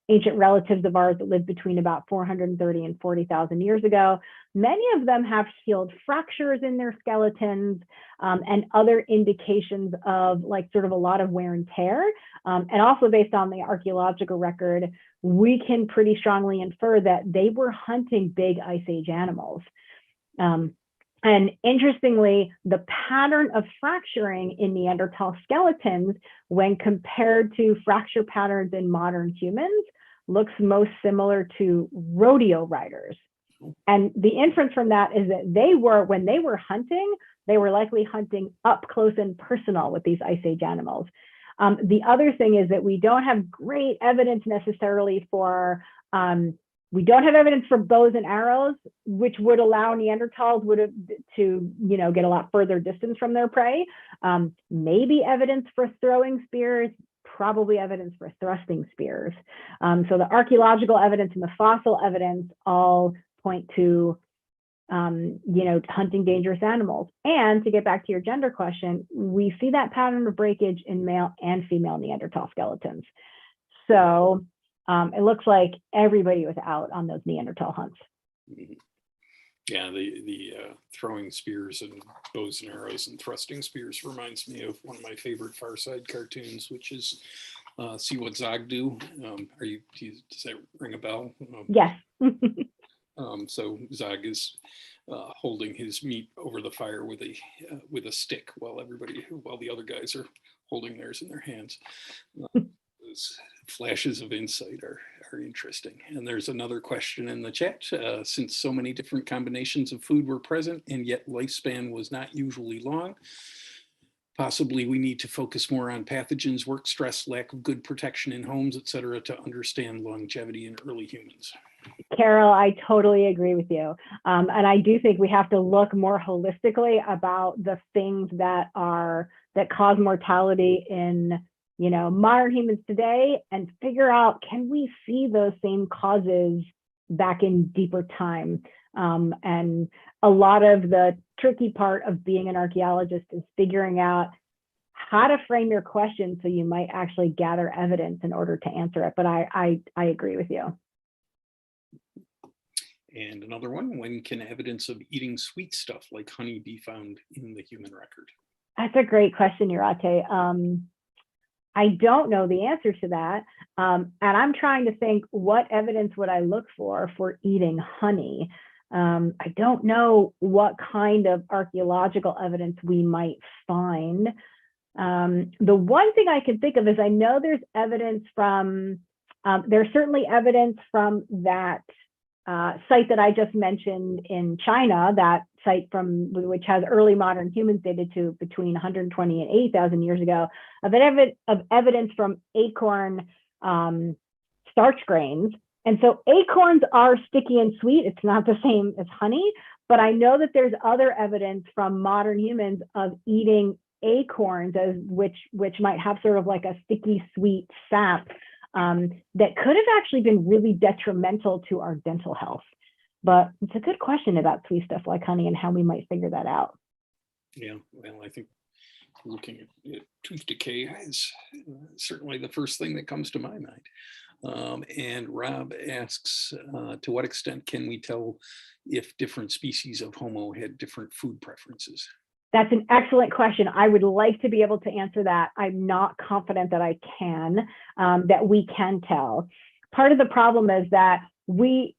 ancient relatives of ours that lived between about 430 and 40,000 years ago. Many of them have healed fractures in their skeletons and other indications of like sort of a lot of wear and tear. And also based on the archaeological record, we can pretty strongly infer that they were hunting big Ice Age animals. And interestingly, the pattern of fracturing in Neanderthal skeletons, when compared to fracture patterns in modern humans, looks most similar to rodeo riders. And the inference from that is that they were, when they were hunting, they were likely hunting up close and personal with these Ice Age animals. The other thing is that we don't have great evidence necessarily for, we don't have evidence for bows and arrows, which would allow Neanderthals to, you know, get a lot further distance from their prey. Maybe evidence for throwing spears, probably evidence for thrusting spears. So the archaeological evidence and the fossil evidence all point to, you know, hunting dangerous animals. And to get back to your gender question, we see that pattern of breakage in male and female Neanderthal skeletons. So it looks like everybody was out on those Neanderthal hunts. Yeah, the throwing spears and bows and arrows and thrusting spears reminds me of one of my favorite Far Side cartoons, which is See What Zog Do. Does that ring a bell? Yes. So Zog is holding his meat over the fire with a stick while the other guys are holding theirs in their hands. Those flashes of insight are interesting. And there's another question in the chat. Since so many different combinations of food were present and yet lifespan was not usually long, possibly we need to focus more on pathogens, work stress, lack of good protection in homes, etc., to understand longevity in early humans. Carol, I totally agree with you. And I do think we have to look more holistically about the things that cause mortality in, modern humans today, and figure out, can we see those same causes back in deeper time? And a lot of the tricky part of being an archaeologist is figuring out how to frame your question so you might actually gather evidence in order to answer it. But I agree with you. And another one, when can evidence of eating sweet stuff like honey be found in the human record? That's a great question, Urate. I don't know the answer to that. And I'm trying to think, what evidence would I look for eating honey? I don't know what kind of archaeological evidence we might find. The one thing I can think of is, I know there's evidence from, there's certainly evidence from that site that I just mentioned in China, that site which has early modern humans dated to between 120 and 80,000 years ago, of evidence from acorn starch grains. And so acorns are sticky and sweet. It's not the same as honey, but I know that there's other evidence from modern humans of eating acorns, which might have sort of like a sticky sweet sap that could have actually been really detrimental to our dental health. But it's a good question about sweet stuff like honey and how we might figure that out. Yeah, well, I think looking at tooth decay is certainly the first thing that comes to my mind. And Rob asks, to what extent can we tell if different species of Homo had different food preferences? That's an excellent question. I would like to be able to answer that. I'm not confident that I can, that we can tell. Part of the problem is that we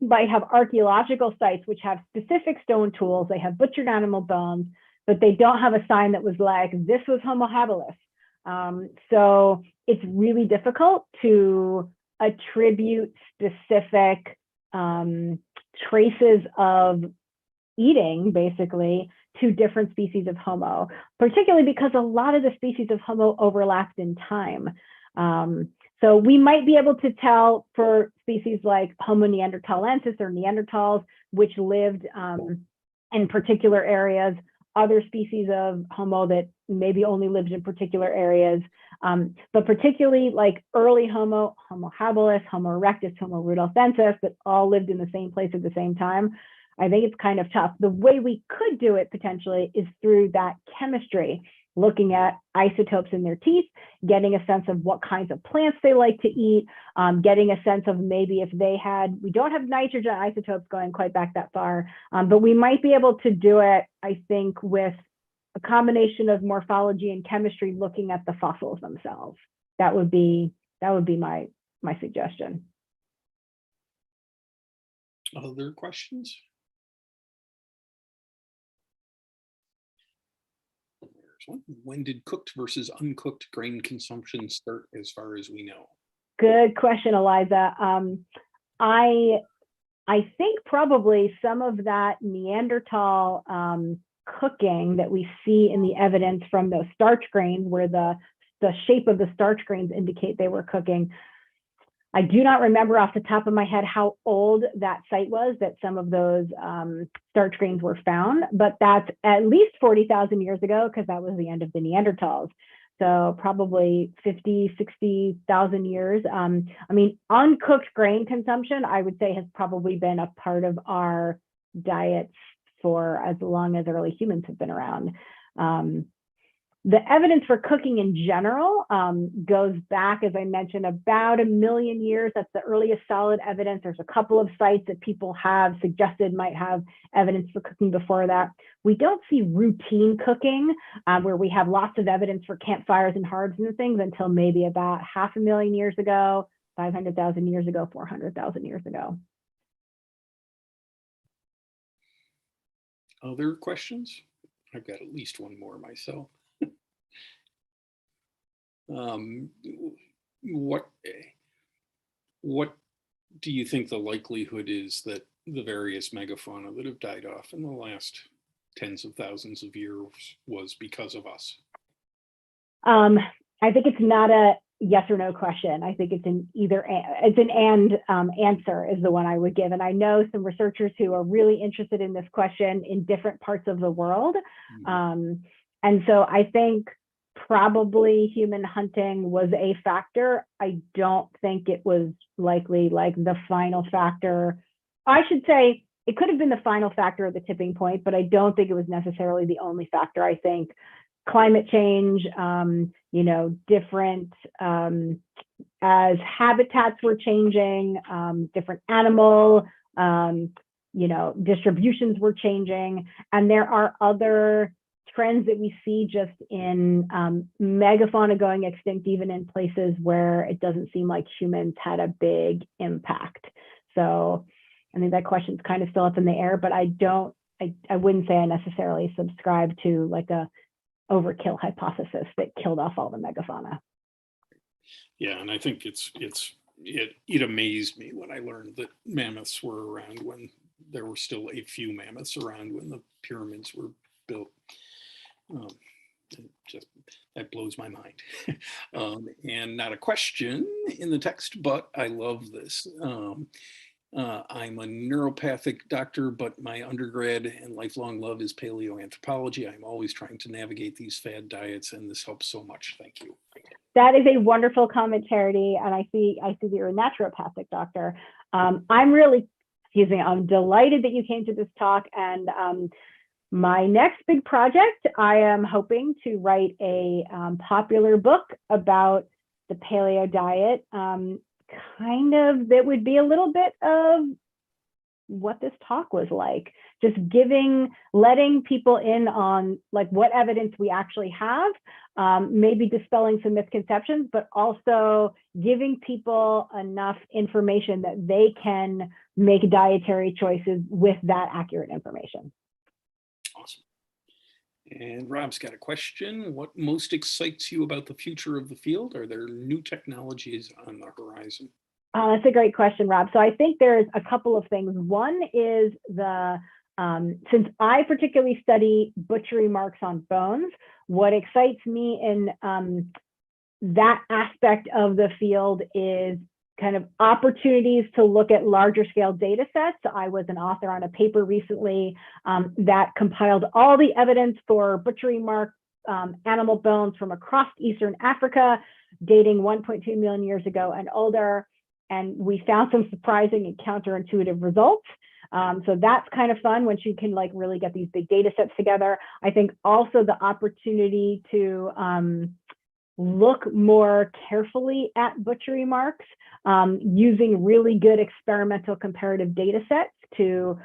might have archaeological sites which have specific stone tools. They have butchered animal bones, but they don't have a sign that was like, this was Homo habilis. So it's really difficult to attribute specific traces of eating, basically, to different species of Homo, particularly because a lot of the species of Homo overlapped in time. So we might be able to tell for species like Homo neanderthalensis or Neanderthals, which lived in particular areas, other species of Homo that maybe only lived in particular areas, but particularly like early Homo, Homo habilis, Homo erectus, Homo rudolfensis, that all lived in the same place at the same time. I think it's kind of tough. The way we could do it potentially is through that chemistry, looking at isotopes in their teeth, getting a sense of what kinds of plants they like to eat, getting a sense of maybe if they had, we don't have nitrogen isotopes going quite back that far, but we might be able to do it, I think, with a combination of morphology and chemistry, looking at the fossils themselves. That would be my suggestion. Other questions? When did cooked versus uncooked grain consumption start, as far as we know? Good question, Eliza. I think probably some of that Neanderthal cooking that we see in the evidence from those starch grains, where the shape of the starch grains indicate they were cooking. I do not remember off the top of my head how old that site was that some of those starch grains were found, but that's at least 40,000 years ago, because that was the end of the Neanderthals. So probably 50, 60,000 years. I mean, uncooked grain consumption, I would say, has probably been a part of our diets for as long as early humans have been around. The evidence for cooking in general goes back, as I mentioned, about 1 million years. That's the earliest solid evidence. There's a couple of sites that people have suggested might have evidence for cooking before that. We don't see routine cooking where we have lots of evidence for campfires and hearths and things until maybe about 500,000 years ago, 500,000 years ago, 400,000 years ago. Other questions? I've got at least one more myself. What do you think the likelihood is that the various megafauna that have died off in the last tens of thousands of years was because of us? I think it's not yes or no question. I think it's an answer is the one I would give. And I know some researchers who are really interested in this question in different parts of the world. And so I think probably human hunting was a factor. I don't think it was likely like the final factor. I should say it could have been the final factor of the tipping point, but I don't think it was necessarily the only factor. I think climate change, you know, different, as habitats were changing, different animal, you know, distributions were changing. And there are other trends that we see just in megafauna going extinct, even in places where it doesn't seem like humans had a big impact. So I think that question's kind of still up in the air, but I wouldn't say I necessarily subscribe to like a overkill hypothesis that killed off all the megafauna. Yeah, and I think it amazed me when I learned that mammoths were around when there were still a few mammoths around when the pyramids were built. That blows my mind. And not a question in the text, but I love this. I'm a neuropathic doctor, but my undergrad and lifelong love is paleoanthropology. I'm always trying to navigate these fad diets, and this helps so much. Thank you. That is a wonderful comment, Charity. And I see that you're a naturopathic doctor. I'm delighted that you came to this talk. And my next big project, I am hoping to write a popular book about the paleo diet. Kind of that would be a little bit of what this talk was like, just letting people in on like what evidence we actually have, maybe dispelling some misconceptions, but also giving people enough information that they can make dietary choices with that accurate information. Awesome. And Rob's got a question. What most excites you about the future of the field? Are there new technologies on the horizon? That's a great question, Rob. So I think there's a couple of things. One is since I particularly study butchery marks on bones, what excites me in that aspect of the field is kind of opportunities to look at larger scale data sets. I was an author on a paper recently that compiled all the evidence for butchery mark animal bones from across Eastern Africa, dating 1.2 million years ago and older. And we found some surprising and counterintuitive results. So that's kind of fun once you can like really get these big data sets together. I think also the opportunity to look more carefully at butchery marks using really good experimental comparative data sets to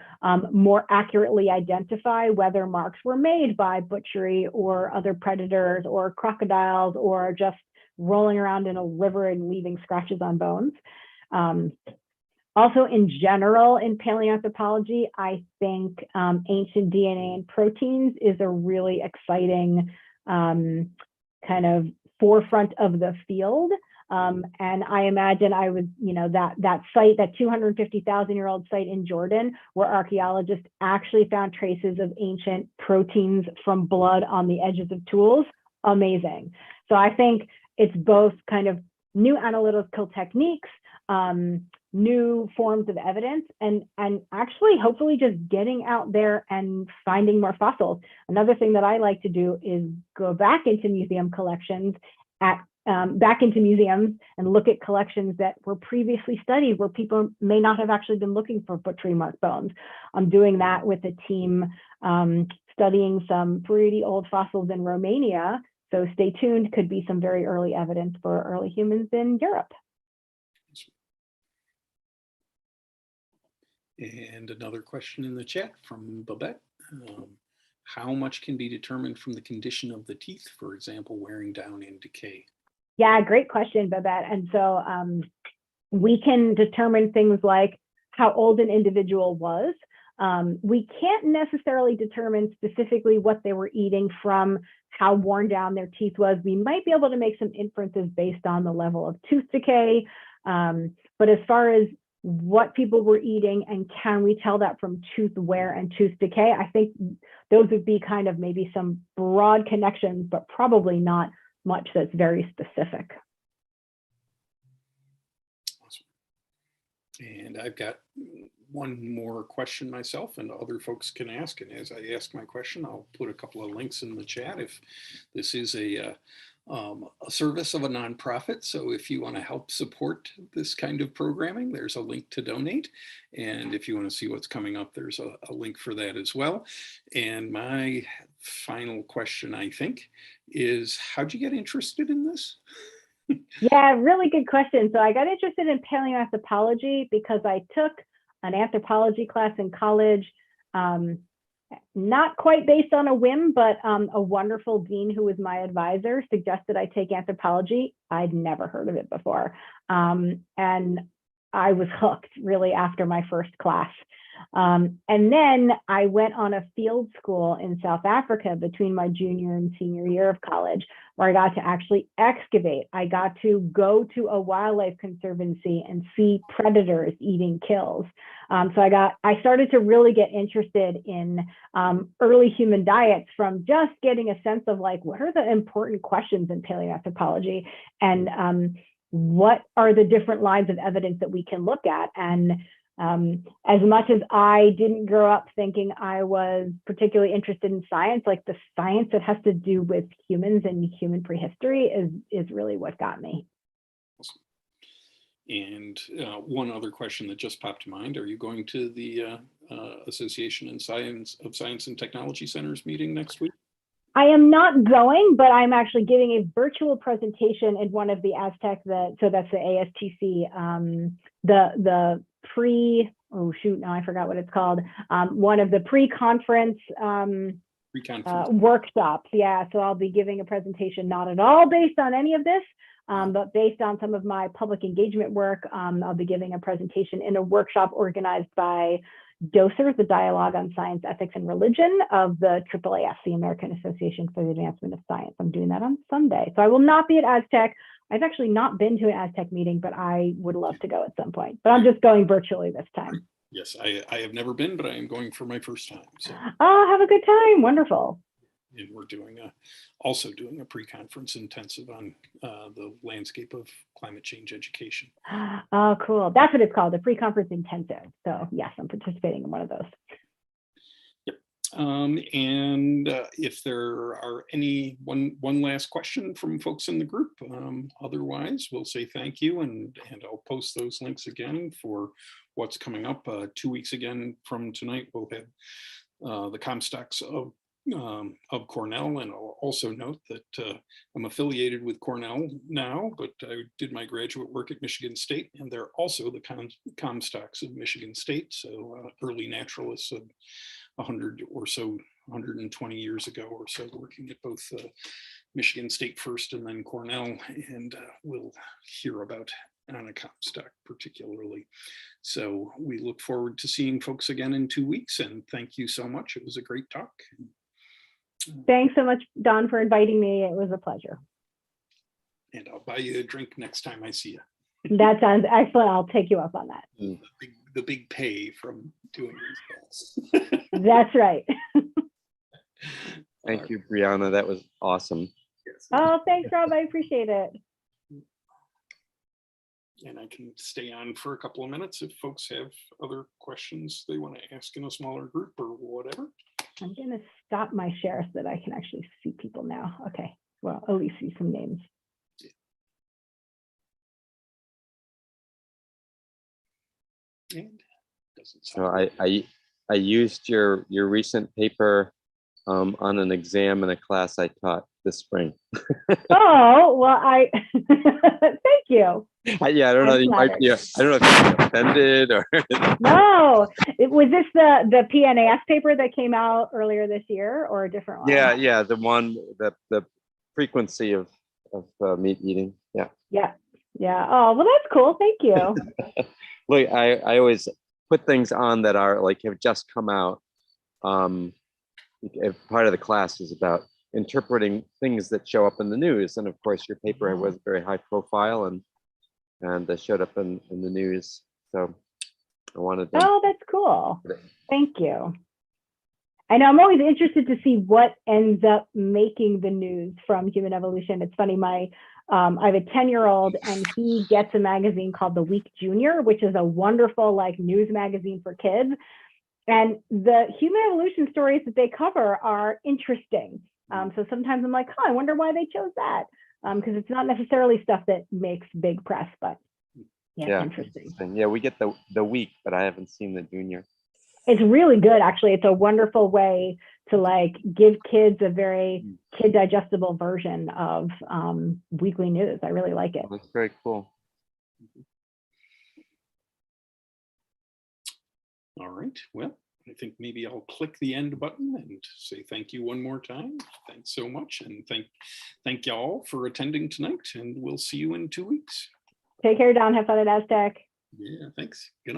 more accurately identify whether marks were made by butchery or other predators or crocodiles or just rolling around in a river and leaving scratches on bones. Also, in general, in paleoanthropology, I think ancient DNA and proteins is a really exciting kind of forefront of the field. And I imagine I would, you know, that site, that 250,000-year-old site in Jordan, where archaeologists actually found traces of ancient proteins from blood on the edges of tools, amazing. So I think it's both kind of new analytical techniques, new forms of evidence, and actually hopefully just getting out there and finding more fossils. Another thing that I like to do is go back into museum collections back into museums and look at collections that were previously studied where people may not have actually been looking for butchery mark bones. I'm doing that with a team studying some pretty old fossils in Romania. So stay tuned, could be some very early evidence for early humans in Europe. And another question in the chat from Babette. How much can be determined from the condition of the teeth, for example, wearing down and decay? Yeah, great question, Babette. And so we can determine things like how old an individual was. We can't necessarily determine specifically what they were eating from how worn down their teeth was. We might be able to make some inferences based on the level of tooth decay. But as far as what people were eating and can we tell that from tooth wear and tooth decay, I think those would be kind of maybe some broad connections, but probably not much that's very specific. And I've got one more question myself, and other folks can ask. And as I ask my question, I'll put a couple of links in the chat. If this is a service of a nonprofit, so if you want to help support this kind of programming, there's a link to donate. And if you want to see what's coming up, there's a link for that as well. And my final question, I think, is how'd you get interested in this? Yeah, really good question. So I got interested in paleoanthropology because I took an anthropology class in college, not quite based on a whim, but a wonderful dean who was my advisor suggested I take anthropology. I'd never heard of it before. And I was hooked really after my first class. And then I went on a field school in South Africa between my junior and senior year of college, where I got to actually excavate. I got to go to a wildlife conservancy and see predators eating kills. So I started to really get interested in early human diets from just getting a sense of like, what are the important questions in paleoanthropology, and what are the different lines of evidence that we can look at. And as much as I didn't grow up thinking I was particularly interested in science, like the science that has to do with humans and human prehistory is really what got me. Awesome. And one other question that just popped to mind: are you going to the Association of Science and Technology Centers meeting next week? I am not going, but I'm actually giving a virtual presentation in one of the Aztec, so that's the ASTC, the now I forgot what it's called, one of the pre-conference workshops. Yeah, so I'll be giving a presentation not at all based on any of this, but based on some of my public engagement work. I'll be giving a presentation in a workshop organized by DOSER, the Dialogue on Science, Ethics, and Religion of the AAAS, the American Association for the Advancement of Science. I'm doing that on Sunday. So I will not be at Aztec. I've actually not been to an Aztec meeting, but I would love to go at some point. But I'm just going virtually this time. Yes, I have never been, but I am going for my first time. So. Oh, have a good time. Wonderful. And we're also doing a pre-conference intensive on the landscape of climate change education. Oh, cool. That's what it's called, the pre-conference intensive. So yes, I'm participating in one of those. Yep. And if there are one last question from folks in the group, otherwise we'll say thank you, and I'll post those links again for what's coming up. 2 weeks again from tonight, we'll have the Comstocks of Cornell, and I'll also note that I'm affiliated with Cornell now, but I did my graduate work at Michigan State, and they're also the Comstocks of Michigan State, so early naturalists of 120 years ago or so, working at both Michigan State first and then Cornell, and we'll hear about Anna Comstock particularly. So we look forward to seeing folks again in 2 weeks, and thank you so much. It was a great talk. Thanks so much, Don, for inviting me. It was a pleasure. And I'll buy you a drink next time I see you. That sounds excellent. I'll take you up on that. The big pay from doing these calls. That's right. Thank you, Briana. That was awesome. Yes. Oh, thanks, Rob. I appreciate it. And I can stay on for a couple of minutes if folks have other questions they want to ask in a smaller group or whatever. I'm going to stop my share so that I can actually see people now. Okay, well, at least see some names. And doesn't so I used your recent paper on an exam in a class I taught this spring. Oh, well, thank you. Yeah, I don't know. You might be. I don't know if you're offended or. No, was this the PNAS paper that came out earlier this year, or a different one? Yeah, the one the frequency of meat eating. Yeah. Oh, well, that's cool. Thank you. Look, I always put things on that are like have just come out. Part of the class is about interpreting things that show up in the news, and of course, your paper was very high profile and showed up in the news. So I wanted to. Oh, that's cool. Thank you. I know I'm always interested to see what ends up making the news from human evolution. It's funny, I have a 10-year-old and he gets a magazine called The Week Junior, which is a wonderful like news magazine for kids. And the human evolution stories that they cover are interesting. So sometimes I'm like, I wonder why they chose that. Because it's not necessarily stuff that makes big press, but yeah, it's interesting. Yeah, we get the week, but I haven't seen the junior. It's really good, actually. It's a wonderful way to like give kids a very kid digestible version of weekly news. I really like it. Oh, that's very cool. All right, well, I think maybe I'll click the end button and say thank you one more time. Thanks so much. And thank y'all for attending tonight, and we'll see you in 2 weeks. Take care, Don. Have fun at Aztec. Yeah, thanks. Good night.